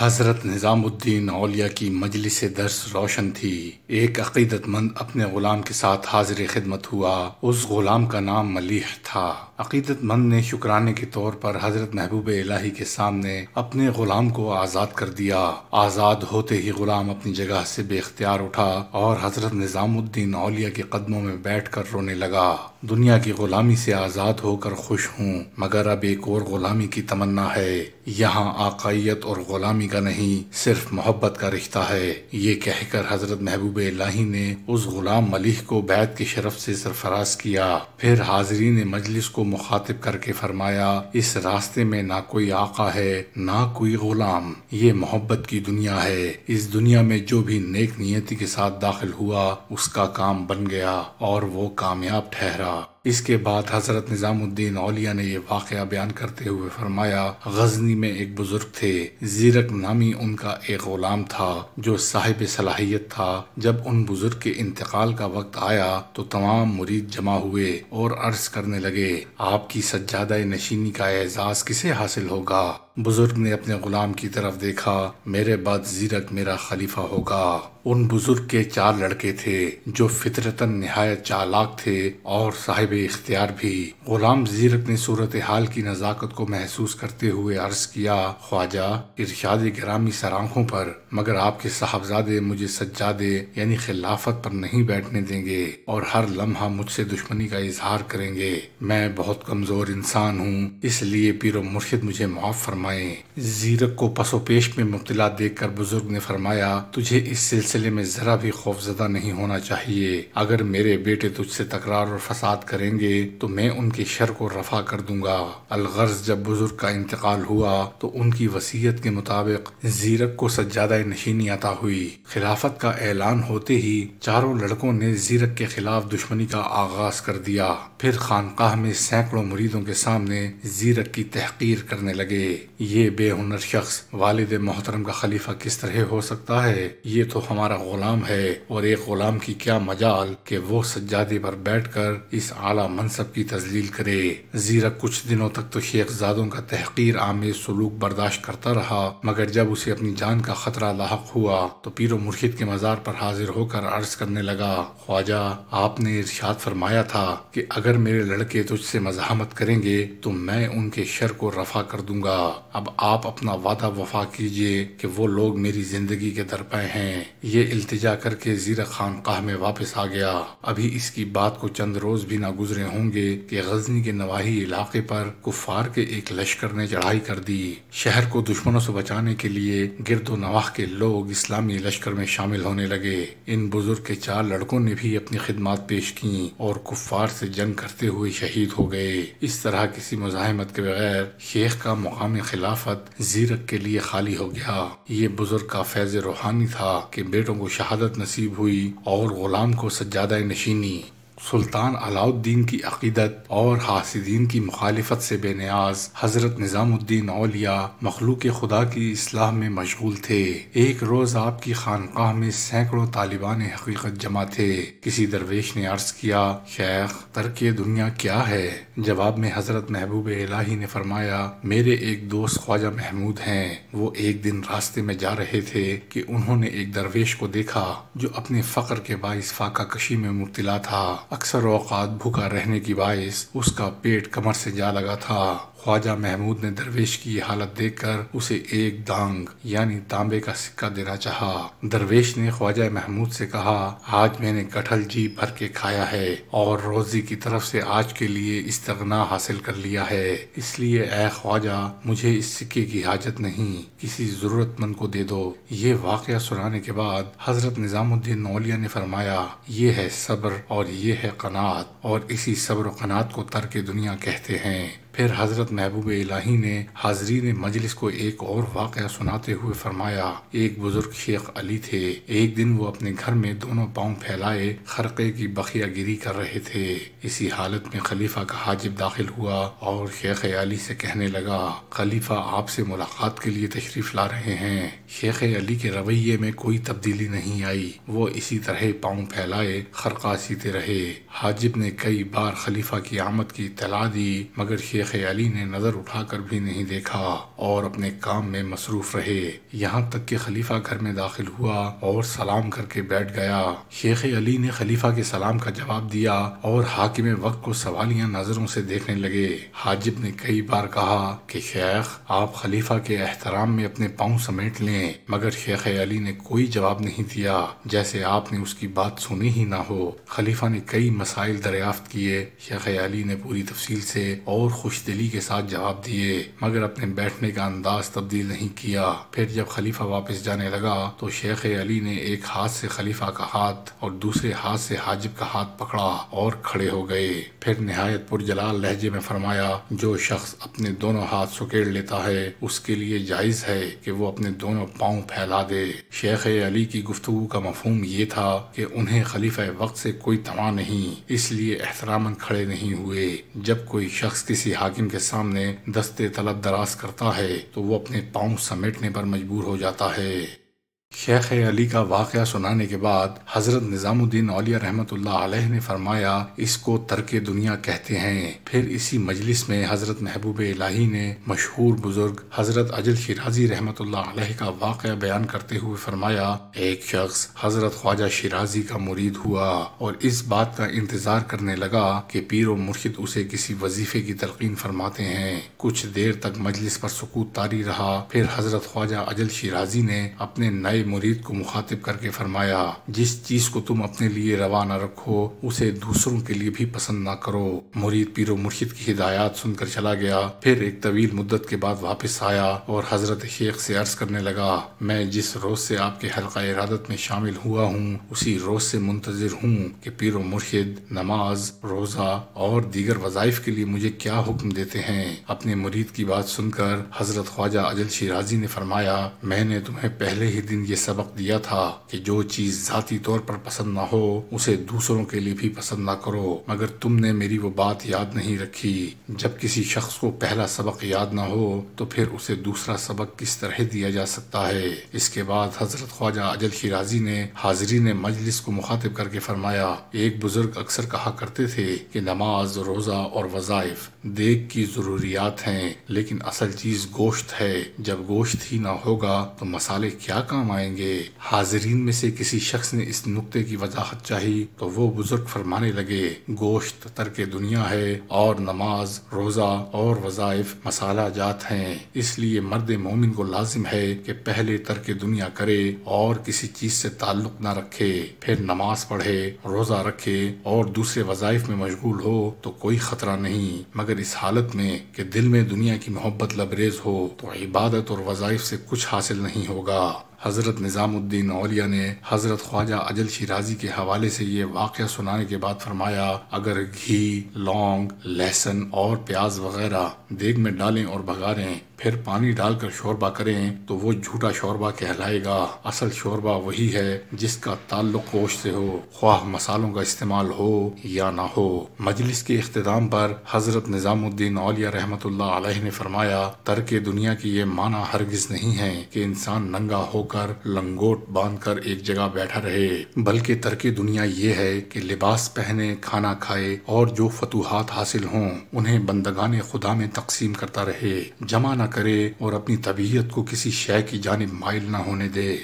حضرت نظام الدین اولیاء کی مجلس درس روشن تھی۔ ایک عقیدت مند اپنے غلام کے ساتھ حاضر خدمت ہوا۔ اس غلام کا نام ملیح تھا۔ عقیدت مند نے شکرانے کے طور پر حضرت محبوب الہی کے سامنے اپنے غلام کو آزاد کر دیا۔ آزاد ہوتے ہی غلام اپنی جگہ سے بے اختیار اٹھا اور حضرت نظام الدین اولیاء کے قدموں میں بیٹھ کر رونے لگا۔ دنیا کی غلامی سے آزاد ہو کر خوش ہوں، مگر اب ایک اور غلامی کی تمنا ہے۔ یہاں آقائیت اور غلامی کا نہیں، صرف محبت کا رشتہ ہے۔ یہ کہہ کر حضرت محبوب الہی نے اس غلام ملیح کو بیعت کے شرف سے سرفراز کیا۔ پھر حاضرین مجلس کو مخاطب کر کے فرمایا، اس راستے میں نہ کوئی آقا ہے نہ کوئی غلام، یہ محبت کی دنیا ہے۔ اس دنیا میں جو بھی نیک نیتی کے ساتھ داخل ہوا اس کا کام بن گیا اور وہ کامیاب ٹھہرا۔ اس کے بعد حضرت نظام الدین اولیاء نے یہ واقعہ بیان کرتے ہوئے فرمایا، غزنی میں ایک بزرگ تھے، زیرک نامی ان کا ایک غلام تھا جو صاحب صلاحیت تھا۔ جب ان بزرگ کے انتقال کا وقت آیا تو تمام مرید جمع ہوئے اور عرض کرنے لگے، آپ کی سجادہ نشینی کا اعزاز کسے حاصل ہوگا؟ بزرگ نے اپنے غلام کی طرف دیکھا، میرے بعد زیرک میرا خلیفہ ہوگا۔ ان بزرگ کے 4 لڑکے تھے جو فطرتاً نہایت چالاک تھے اور صاحب اختیار بھی۔ غلام زیرک نے صورتحال کی نزاکت کو محسوس کرتے ہوئے عرض کیا، خواجہ، ارشاد گرامی سر آنکھوں پر، مگر آپ کے صاحبزادے مجھے سجادے یعنی خلافت پر نہیں بیٹھنے دیں گے اور ہر لمحہ مجھ سے دشمنی کا اظہار کریں گے۔ میں بہت کمزور انسان ہوں، اس لیے پیر و مرشد مجھے معاف فرمائیں۔ زیرک کو پس و پیش میں مبتلا دیکھ کر بزرگ نے فرمایا، تجھے اس سلسلے میں ذرا بھی خوفزدہ نہیں ہونا چاہیے۔ اگر میرے بیٹے تجھ سے تکرار اور فساد کریں گے تو میں ان کے شر کو رفع کر دوں گا۔ الغرض جب بزرگ کا انتقال ہوا تو ان کی وصیت کے مطابق زیرک کو سجادہ نشینی عطا ہوئی۔ خلافت کا اعلان ہوتے ہی 4 لڑکوں نے زیرک کے خلاف دشمنی کا آغاز کر دیا۔ پھر خانقاہ میں سینکڑوں مریدوں کے سامنے زیرک کی تحقیر کرنے لگے۔ یہ بے ہنر شخص والد محترم کا خلیفہ کس طرح ہو سکتا ہے؟ یہ تو ہمارا غلام ہے، اور ایک غلام کی کیا مجال کہ وہ سجادے پر بیٹھ کر اس اعلیٰ منصب کی تذلیل کرے۔ زیرک کچھ دنوں تک تو شیخ زادوں کا تحقیر آمیز سلوک برداشت کرتا رہا، مگر جب اسے اپنی جان کا خطرہ لاحق ہوا تو پیر و مرشد کے مزار پر حاضر ہو کر عرض کرنے لگا، خواجہ، آپ نے ارشاد فرمایا تھا کہ اگر میرے لڑکے تجھ سے مزاحمت کریں گے تو میں ان کے شر کو رفع کر دوں گا۔ اب آپ اپنا وعدہ وفا کیجئے کہ وہ لوگ میری زندگی کے درپے ہیں۔ یہ التجا کر کے زیرک خانقاہ میں واپس آ گیا۔ ابھی اس کی بات کو چند روز بھی نہ گزرے ہوں گے کہ غزنی کے نواحی علاقے پر کفار کے ایک لشکر نے چڑھائی کر دی۔ شہر کو دشمنوں سے بچانے کے لیے گرد و نواح کے لوگ اسلامی لشکر میں شامل ہونے لگے۔ ان بزرگ کے 4 لڑکوں نے بھی اپنی خدمات پیش کیں اور کفار سے جنگ کرتے ہوئے شہید ہو گئے۔ اس طرح کسی مزاحمت کے بغیر شیخ کا مقام خلافت زیرک کے لیے خالی ہو گیا۔ یہ بزرگ کا فیض روحانی تھا کہ بیٹوں کو شہادت نصیب ہوئی اور غلام کو سجادہ نشینی۔ سلطان علاء الدین کی عقیدت اور حاسدین کی مخالفت سے بے نیاز حضرت نظام الدین اولیاء مخلوق خدا کی اصلاح میں مشغول تھے۔ ایک روز آپ کی خانقاہ میں سینکڑوں طالبان حقیقت جمع تھے۔ کسی درویش نے عرض کیا، شیخ، ترک دنیا کیا ہے؟ جواب میں حضرت محبوب الہی نے فرمایا، میرے ایک دوست خواجہ محمود ہیں، وہ ایک دن راستے میں جا رہے تھے کہ انہوں نے ایک درویش کو دیکھا جو اپنے فقر کے باعث فاقہ کشی میں مبتلا تھا۔ اکثر اوقات بھوکا رہنے کی باعث اس کا پیٹ کمر سے جا لگا تھا۔ خواجہ محمود نے درویش کی یہ حالت دیکھ کر اسے ایک دانگ یعنی تانبے کا سکہ دینا چاہا۔ درویش نے خواجہ محمود سے کہا، آج میں نے کٹہل جی بھر کے کھایا ہے اور روزی کی طرف سے آج کے لیے استغنا حاصل کر لیا ہے، اس لیے اے خواجہ مجھے اس سکے کی حاجت نہیں، کسی ضرورت مند کو دے دو۔ یہ واقعہ سنانے کے بعد حضرت نظام الدین اولیاء نے فرمایا، یہ ہے صبر اور یہ ہے قناعت، اور اسی صبر و قناعت کو ترک دنیا کہتے ہیں۔ پھر حضرت محبوب الہی نے حاضرین مجلس کو ایک اور واقعہ سناتے ہوئے فرمایا، ایک بزرگ شیخ علی تھے۔ ایک دن وہ اپنے گھر میں دونوں پاؤں پھیلائے خرقے کی بخیہ گیری کر رہے تھے۔ اسی حالت میں خلیفہ کا حاجب داخل ہوا اور شیخ علی سے کہنے لگا، خلیفہ آپ سے ملاقات کے لیے تشریف لا رہے ہیں۔ شیخ علی کے رویے میں کوئی تبدیلی نہیں آئی، وہ اسی طرح پاؤں پھیلائے خرقہ سیتے رہے۔ حاجب نے کئی بار خلیفہ کی آمد کی اطلاع دی، مگر شیخ علی نے نظر اٹھا کر بھی نہیں دیکھا اور اپنے کام میں مصروف رہے، یہاں تک کہ خلیفہ گھر میں داخل ہوا اور سلام کر کے بیٹھ گیا۔ شیخ علی نے خلیفہ کے سلام کا جواب دیا اور حاکم وقت کو سوالیہ نظروں سے دیکھنے لگے۔ حاجب نے کئی بار کہا کہ شیخ آپ خلیفہ کے احترام میں اپنے پاؤں سمیٹ لیں، مگر شیخ علی نے کوئی جواب نہیں دیا، جیسے آپ نے اس کی بات سنی ہی نہ ہو۔ خلیفہ نے کئی مسائل دریافت کیے، شیخ علی نے پوری تفصیل سے اور خوش دلی کے ساتھ جواب دیے، مگر اپنے بیٹھنے کا انداز تبدیل نہیں کیا۔ پھر جب خلیفہ واپس جانے لگا تو شیخ علی نے ایک ہاتھ سے خلیفہ کا ہاتھ اور دوسرے ہاتھ سے حاجب کا ہاتھ پکڑا اور کھڑے ہو گئے۔ پھر نہایت پرجلال لہجے میں فرمایا، جو شخص اپنے دونوں ہاتھ سکیڑ لیتا ہے اس کے لیے جائز ہے کہ وہ اپنے دونوں پاؤں پھیلا دے۔ شیخ علی کی گفتگو کا مفہوم یہ تھا کہ انہیں خلیفہ وقت سے کوئی طمع نہیں، اس لیے احتراماً کھڑے نہیں ہوئے۔ جب کوئی شخص کسی حاکم کے سامنے دستے طلب دراز کرتا ہے تو وہ اپنے پاؤں سمیٹنے پر مجبور ہو جاتا ہے۔ شیخ علی کا واقعہ سنانے کے بعد حضرت نظام الدین اولیاء رحمۃ اللہ علیہ نے فرمایا، اس کو ترک دنیا کہتے ہیں۔ پھر اسی مجلس میں حضرت محبوب الہی نے مشہور بزرگ حضرت اجل شیرازی رحمۃ اللہ علیہ کا واقعہ بیان کرتے ہوئے فرمایا، ایک شخص حضرت خواجہ شیرازی کا مرید ہوا اور اس بات کا انتظار کرنے لگا کہ پیر و مرشد اسے کسی وظیفے کی تلقین فرماتے ہیں۔ کچھ دیر تک مجلس پر سکوت طاری رہا، پھر حضرت خواجہ اجل شیرازی نے اپنے نئے مرید کو مخاطب کر کے فرمایا، جس چیز کو تم اپنے لیے روا نہ رکھو اسے دوسروں کے لیے بھی پسند نہ کرو۔ مرید پیر و مرشد کی ہدایات سن کر چلا گیا، پھر ایک طویل مدت کے بعد واپس آیا اور حضرت شیخ سے عرض کرنے لگا، میں جس روز سے آپ کے حلقہ ارادت میں شامل ہوا ہوں اسی روز سے منتظر ہوں کہ پیر و مرشد نماز، روزہ اور دیگر وظائف کے لیے مجھے کیا حکم دیتے ہیں۔ اپنے مرید کی بات سن کر حضرت خواجہ اجل شیرازی نے فرمایا، میں نے تمہیں پہلے ہی دن یہ سبق دیا تھا کہ جو چیز ذاتی طور پر پسند نہ ہو اسے دوسروں کے لیے بھی پسند نہ کرو، مگر تم نے میری وہ بات یاد نہیں رکھی۔ جب کسی شخص کو پہلا سبق یاد نہ ہو تو پھر اسے دوسرا سبق کس طرح دیا جا سکتا ہے۔ اس کے بعد حضرت خواجہ اجل شیرازی نے حاضرین مجلس کو مخاطب کر کے فرمایا، ایک بزرگ اکثر کہا کرتے تھے کہ نماز، روزہ اور وظائف دیگ کی ضروریات ہیں، لیکن اصل چیز گوشت ہے۔ جب گوشت ہی نہ ہوگا تو مسالے کیا کام آئیں گے؟ حاضرین میں سے کسی شخص نے اس نقطے کی وضاحت چاہی تو وہ بزرگ فرمانے لگے، گوشت ترک دنیا ہے اور نماز، روزہ اور وظائف مسالہ جات ہیں، اس لیے مرد مومن کو لازم ہے کہ پہلے ترک دنیا کرے اور کسی چیز سے تعلق نہ رکھے، پھر نماز پڑھے، روزہ رکھے اور دوسرے وظائف میں مشغول ہو تو کوئی خطرہ نہیں، مگر اس حالت میں کہ دل میں دنیا کی محبت لبریز ہو تو عبادت اور وظائف سے کچھ حاصل نہیں ہوگا۔ حضرت نظام الدین اولیاء نے حضرت خواجہ اجل شیرازی کے حوالے سے یہ واقعہ سنانے کے بعد فرمایا، اگر گھی، لونگ، لہسن اور پیاز وغیرہ دیگ میں ڈالیں اور بھگاریں، پھر پانی ڈال کر شوربہ کریں تو وہ جھوٹا شوربہ کہلائے گا۔ اصل شوربہ وہی ہے جس کا تعلق گوشت سے ہو، خواہ مسالوں کا استعمال ہو یا نہ ہو۔ مجلس کے اختتام پر حضرت نظام الدین اولیاء رحمۃ اللہ علیہ نے فرمایا، ترک دنیا کی یہ معنی ہرگز نہیں ہے کہ انسان ننگا ہو کر لنگوٹ باندھ کر ایک جگہ بیٹھا رہے، بلکہ ترک دنیا یہ ہے کہ لباس پہنے، کھانا کھائے اور جو فتوحات حاصل ہوں انہیں بندگان خدا میں تقسیم کرتا رہے، جمع نہ کرے اور اپنی طبیعت کو کسی شے کی جانب مائل نہ ہونے دے۔